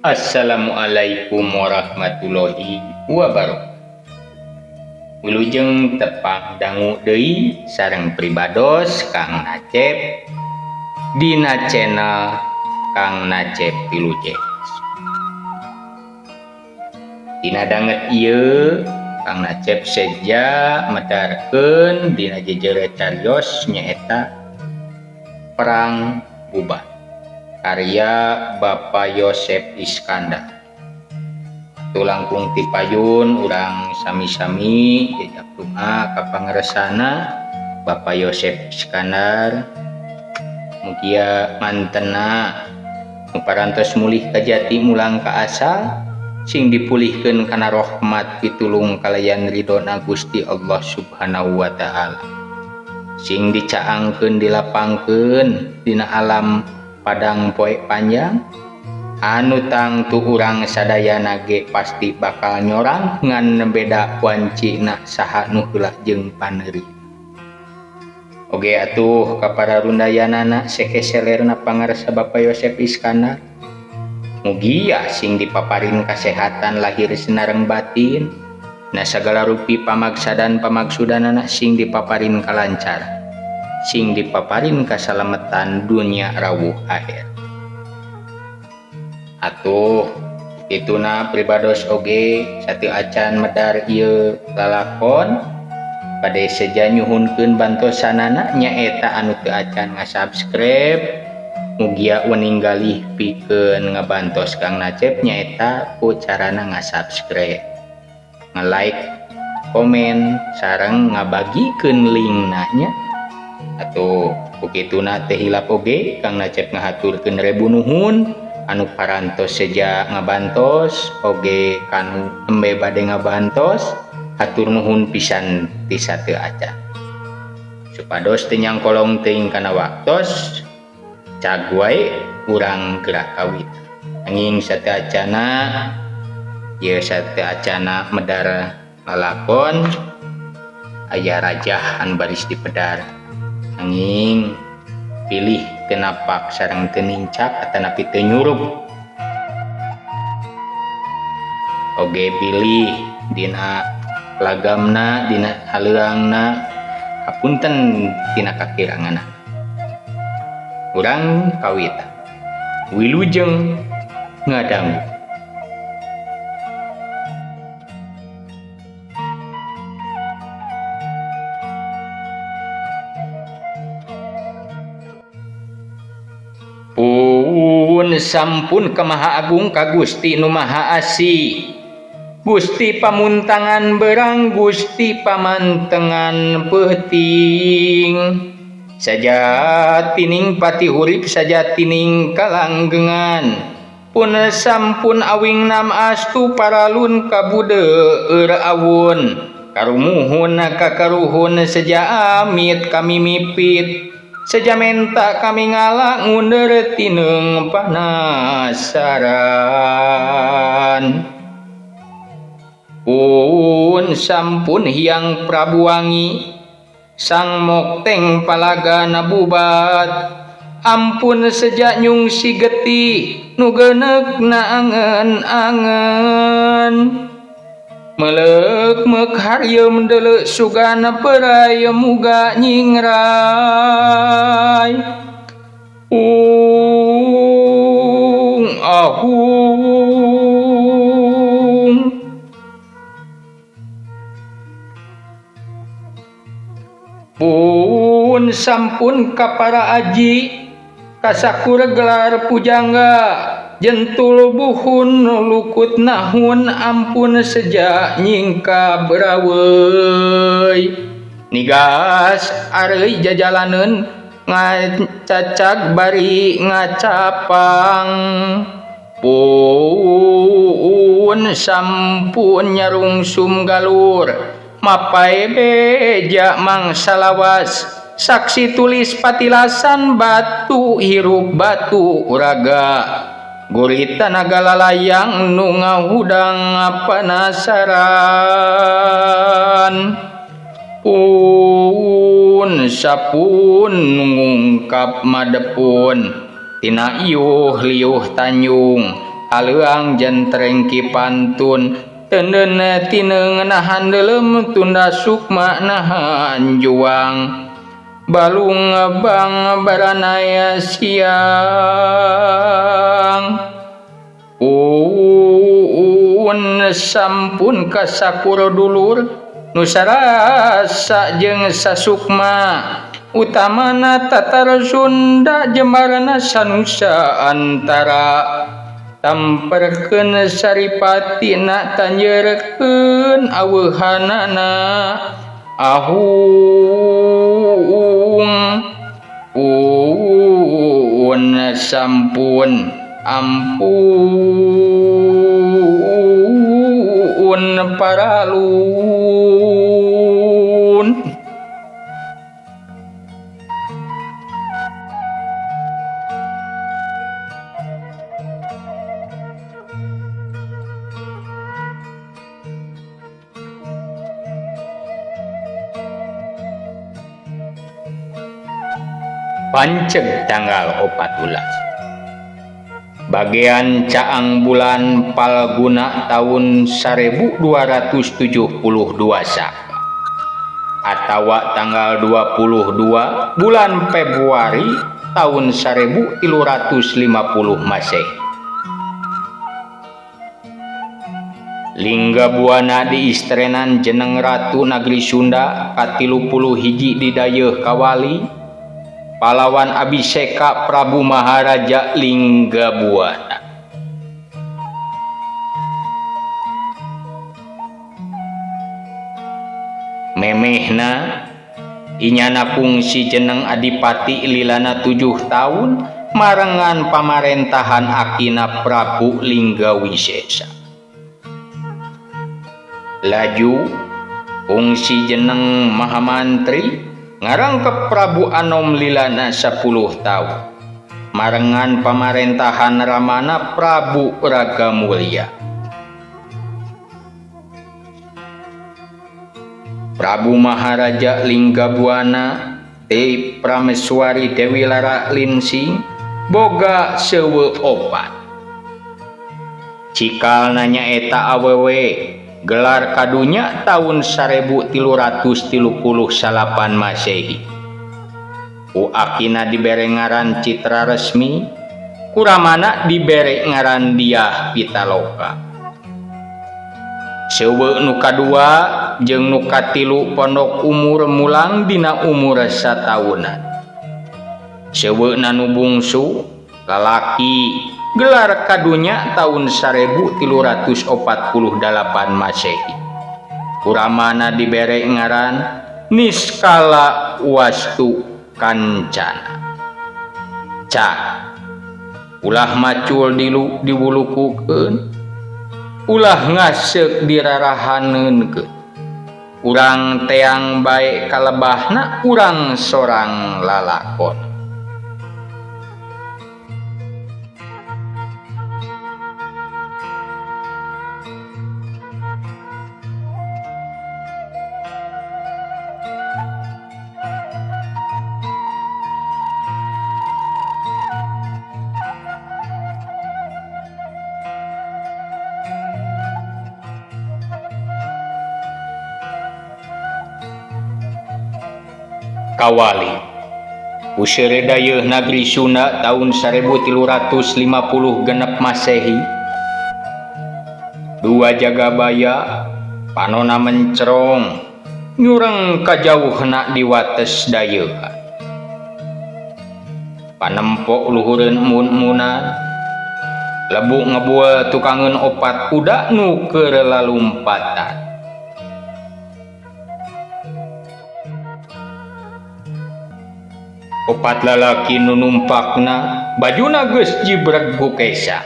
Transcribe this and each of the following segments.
Assalamualaikum warahmatullahi wabarakatuh. Wilujeng tepang dangu deui sareng pribados Kang Nacep dina channel Kang Nacep Tiluje. Dina danget ieu Kang Nacep seja medarkeun dina jejer cariyos nyaeta Perang Buban karya Bapak Yosef Iskandar. Tulangkung ti payun urang sami-sami jejak doa ka pangresana Bapak Yosef Iskandar mugia mantena nu parantos mulih ka jati mulang ka asal sing dipulihkeun kana rahmat pitulung kalayan ridona Gusti Allah Subhanahu wa taala, sing dicaangkeun dilapangkeun dina alam padang poe panjang anu tangtu urang sadayana ge pasti bakal nyorang ngan beda wancina saha nu heula jeung paneuri. Oge atuh ka para rundayanana sekeselerna pangarsa Bapak Yosef Iskandar mugia sing dipaparin kasehatan lahir sinareng batin na sagala rupi pamaksadan pamaksudanana sing dipaparin kalancar, sing dipaparin kasalametan dunia rawuh akhir. Atuh ituna pribados oge sateu acan medar ieu lalakon bade seja nyuhunkeun bantosanana nyaeta anu teu acan ngasubscribe mugia weninggalih pikeun ngabantos Kang Nacep nyaeta ku carana ngasubscribe, nge-like, komen sareng ngabagikeun linkna nya. Atuh bukituna teh hilap oge Kang Nacep ngahaturkeun rebu nuhun anu parantos seja ngabantos oge kanu embe bade ngabantos hatur nuhun pisan ti sateu acan. Supados teu nyangkolong teuing kana waktos cag wae urang gerak kawit. Anging sateu acana ieu sateu acana medar lalakon aya rajah anu baris dipedar. Anging pilih teu napak sareng teu nincak atanapi teu nyurup. Oge pilih dina lagamna dina haleuangna hapunten tina kakirangana. Urang kawita wilujeng ngadangu. Pun sampun ka Maha Agung ka Gusti nu Maha Asih, Gusti pamuntangan berang, Gusti pamantengan peuting, sajatining pati urip sajatining kalanggengan. Pun sampun awing nam astu paralun kabudeur awun, karumuhun kakaruhun seja amit kami mipit, sejamenta kami ngalak ngunder tineng panasaran. Pun sampun hyang Prabu Wangi sang mokteng palagana bubat, ampun sejak nyungsi getih nu geuneuhna angen-angen, melek mek haryeum deuleu sugana perai muga nyingrai. Ahung pun sampun ka para aji kasakura gelar pujangga jentul buhun lukut nahun, ampun sejak nyingka beraweuy nigas areuy jajalaneun ngacacag bari ngacapang. Pun sampun nyarungsum galur mapai beja mangsa lawas, saksi tulis patilasan batu hirup batu uraga, gurita naga lalayang nu ngahudang panasaran. Pun sapun ngungkap madepun tina iuh liuh Tanjung Aleuang jentreng ki pantun tenden tineng nahan delem tunda sukma nahan juang balung bang baranaya siang sampun kasakura dulur nu sarasa jeung sasukma utamana tatar Sunda Jembarna sanusa antara tamperkeun saripatina tanjeurkeun aweuhanana sampun ampun paralun. Panceg tanggal 14 bagian caang bulan Palguna tahun 1272 Saka atawa tanggal 22 bulan Februari tahun 1350 Masehi. Lingga buana diistrenan jeneng Ratu Nagri Sunda ka31 di dayeuh Kawali pahlawan Abiseka Prabu Maharaja Linggabuana. Memehna inyana kungsi jeneng Adipati lilana 7 tahun marengan pamarentahan akina Prabu Linggawisesa. Laju kungsi jeneng Mahamantri ngarangkep Prabu Anom lilana 10 tahun marengan pamarentahan ramana Prabu Ragamulya. Prabu Maharaja Linggabuana Ti Prameswari Dewi Lara Linsing boga seueuh 4 cikalna nyaeta awewe gelar kadunya tahun 1338 Masehi. Akina dibere ngaran Citra Resmi, kuramana dibere ngaran Diah Pitaloka. Seueuh nu kadua jeung nu katilu pondok umur mulang dina umur 1 tahunan. Seueuna nu bungsu lalaki gelar kadunya tahun 1348 Masehi. Kuramana dibere ngaran Niskala Wastu Kancana. Ulah macul diwulukukeun, ulah ngasek dirarahaneunkeun. Urang teang bae kalebahna urang sorang lalakon. Kawali usere dayeuh Nagri Sunda tahun 1350 genep Masehi. Dua Jagabaya panona mencerong nyureng kajauhna di wates dayeuhan. Panempok luhureun mun-munan lebu ngebual tukangeun opat kuda nu keur lalumpatan. Opat lalaki nu numpakna bajuna geus jibreg ku kesa.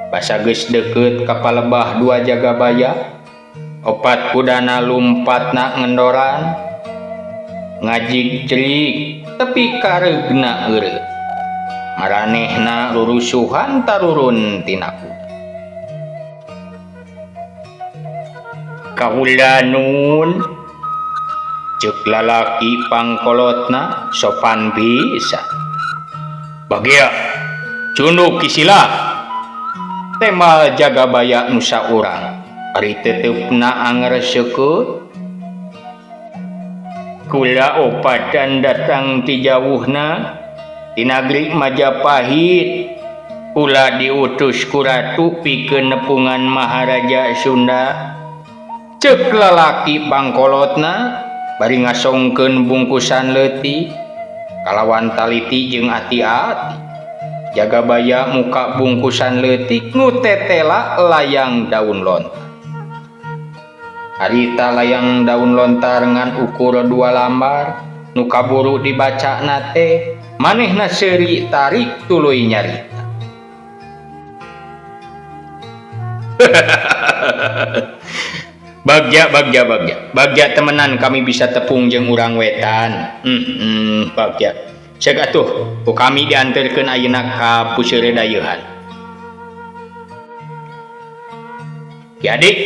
Basa geus deukeut ka palebah dua Jagabaya, opat kudana lumpatna ngendoran ngajig-jrig tepi kareugna eureut. Maranehna rurusuhan tarurun tina kuda. Kahulanun ceuk lalaki pangkolotna sopan pisan. Bagea cunduk kisila temal Jagabaya nusa urang ari teteupna anger syukur kula opatan datang ti jauhna ti nagri Majapahit kula diutus ku ratu pikeun nepungan Maharaja Sunda ceuk lalaki bangkolotna bari ngasongkeun bungkusan leutik kalawan taliti jeung ati-ati Jagabaya muka bungkusan leutik nu tetela layang daun lontar harita layang daun lontar ngan ukur 2 lembar nu kaburu dibaca nate manehna seuri tarik tuluy nyarita bagja temenan kami bisa tepung jeung urang wetan bagja ceuk atuh ku kami dianterkeun ayeuna ka Puseur Dayeuhan ki adik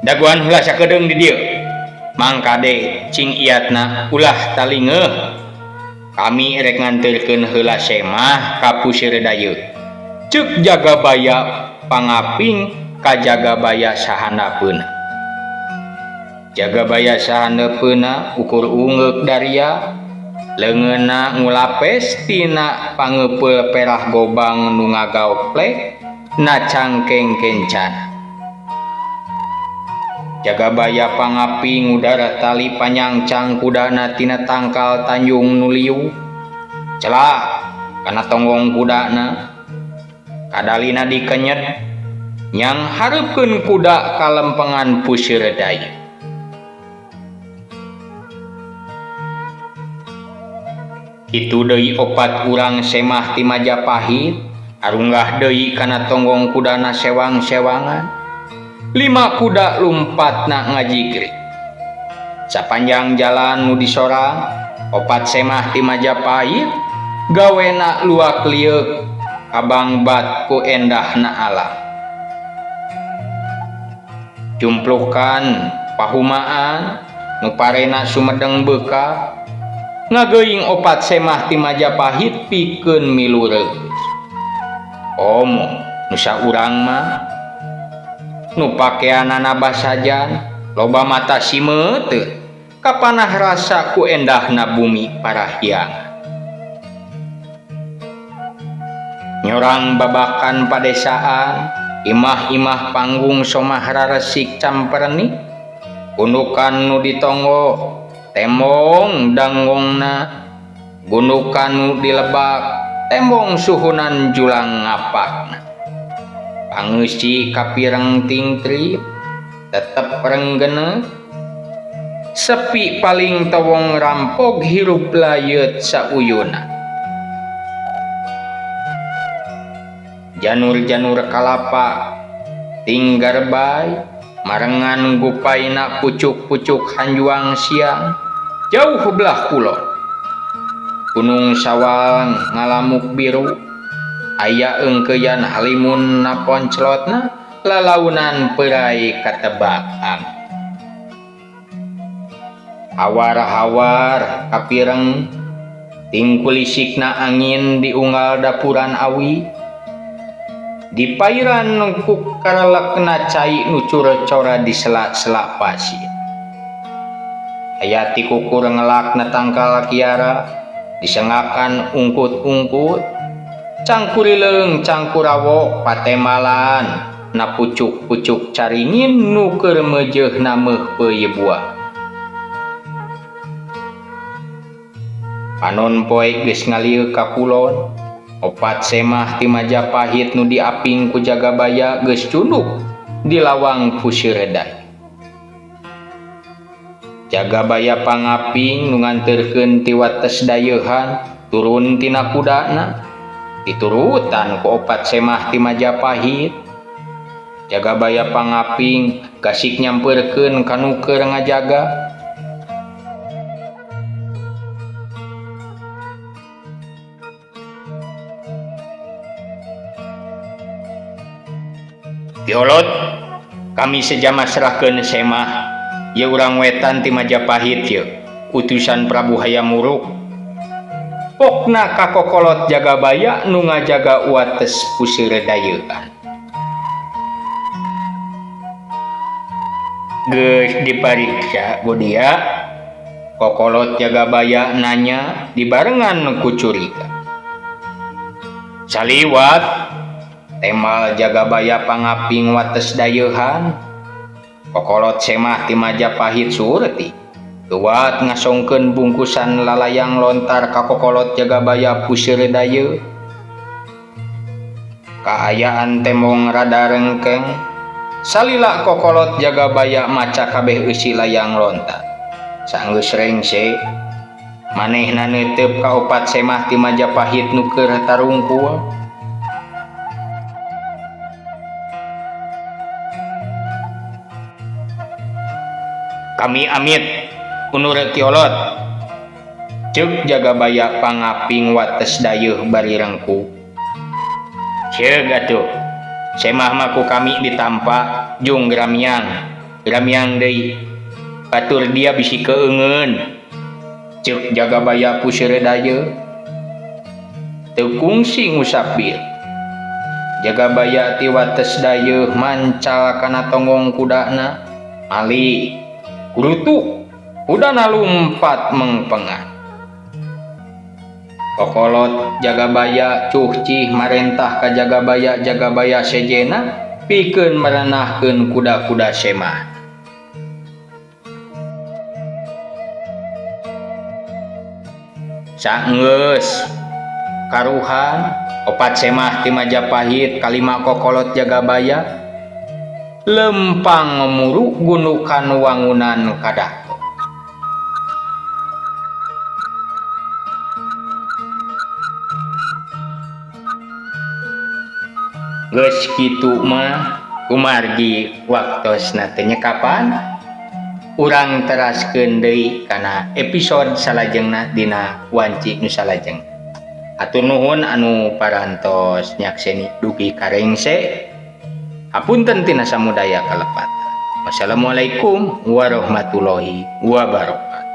daguan heula sakedeung di dieu mangkade cing iatna ulah talingeuh kami rek nganterkeun heula semah ka Puseur Dayeuh ceuk Jagabaya pangaping ka Jagabaya sahandapeuna Jagabaya sahandapeuna ukur ungeuk daria leungeunna ngulapes tina pangeupel perah gobang nu ngagaoplek na cangkeng kencana Jagabaya pangaping udara tali panyangcang kudana tina tangkal Tanjung nu liu celak kana tonggong kudana kadalina dikenyet nyang hareupeun kuda ka lempengan Puseur Dayeuh kitu deui opat urang semah ti Majapahit arunggah deui kana tonggong kudana sewang-sewangan 5 kuda lumpatna ngajigri sapanjang jalan nu disorang opat semah ti Majapahit gawena luak liuk kabangbat ku endahna alam jumpluhkan pahumaan nu parena sumedeng beuka ngageuing opat semah ti Majapahit pikeun milu reus omo nu saurang mah nu pakeanana basajan loba mata simeuteut kapanah rasa ku endahna bumi parahyangan nyorang babakan padesaan imah-imah panggung somah raresik camperni gundukan nu ditonggo tembong danggongna gundukan nu dilebak tembong suhunan julang ngapakna pangeusi kapireng tingtrip tetep renggeneuk sepi paling tewong rampog hirup layeut sauyuna janur-janur kalapa tinggar bay marengan gupaina pucuk-pucuk hanjuang siang jauh belah kulon gunung sawang ngalamuk biru aya eungkeuyan halimun na ponclotna lalaunan perai katebak hawar-hawar kapireng ting kulisikna angin di unggal dapuran awi di pairan nengkuk karalekna cai nu cura-cora di sela-sela pasir aya ti kukur ngelakna tangkal kiara disengakan ungkut-ungkut cangkurileung cangkurawo patemalan na pucuk-pucuk caringin nu keur meujeuhna meuh peuye buah panon poe geus ngalieu ka kulon opat semah ti Majapahit nu diaping ku Jagabaya geus cunduk di lawang Puseur Dayeuh Jagabaya pangaping nu nganterkeun ti wates Dayeuhan turun tina kudana diturutan ku opat semah ti Majapahit Jagabaya pangaping gasik nyampeurkeun ka nu keur ngajaga Diolot kami sejama serahkeun semah ye urang wetan ti Majapahit ye utusan Prabu Hayam Wuruk pokna ka kokolot Jagabaya nu ngajaga wates Puseur Dayeuhan Geus dipariksa ku dia, kokolot Jagabaya nanya dibarengan ku curiga. Saliwat temal Jagabaya pangaping wates dayeuhan, kokolot semah ti Majapahit surti tuat ngasongkeun bungkusan lalayang lontar ka kokolot Jagabaya puseur dayeuh. Kaayaan temong rada rengkeng, salila kokolot Jagabaya maca kabeh eusi layang lontar. Saenggeus rengse, manehna neuteub ka opat semah ti Majapahit nu keur tarungkul. Kami amit unur tiolot, ceuk Jagabaya pangaping wates dayeuh bari rengku. Ceuk atuh, semah mah ku kami ditampa jung gramiang deui. Batur dia bisi keungeun, ceuk Jagabaya puseur dayeuh. Teu kungsi ngusapir, Jagabaya ti wates dayeuh mancal kana tonggong kudana, mali kurutu kudana lumpat mengpengan. Kokolot Jagabaya cuhcih marentah ka Jagabaya sejena pikeun merenahkeun kuda-kuda semah. Saenggeus karuhan opat semah ti Majapahit kalima kokolot Jagabaya lempang memuru gunukan wangunan kadah. Geus kitu mah kumargi waktosna teu nyekapan, urang teraskeun deui kana episode salajengna dina wanci nu salajeng. Hatur nuhun anu parantos nyakseni dugi karengse. Hapunten tina samudaya kalepatan. Wassalamualaikum warahmatullahi wabarakatuh.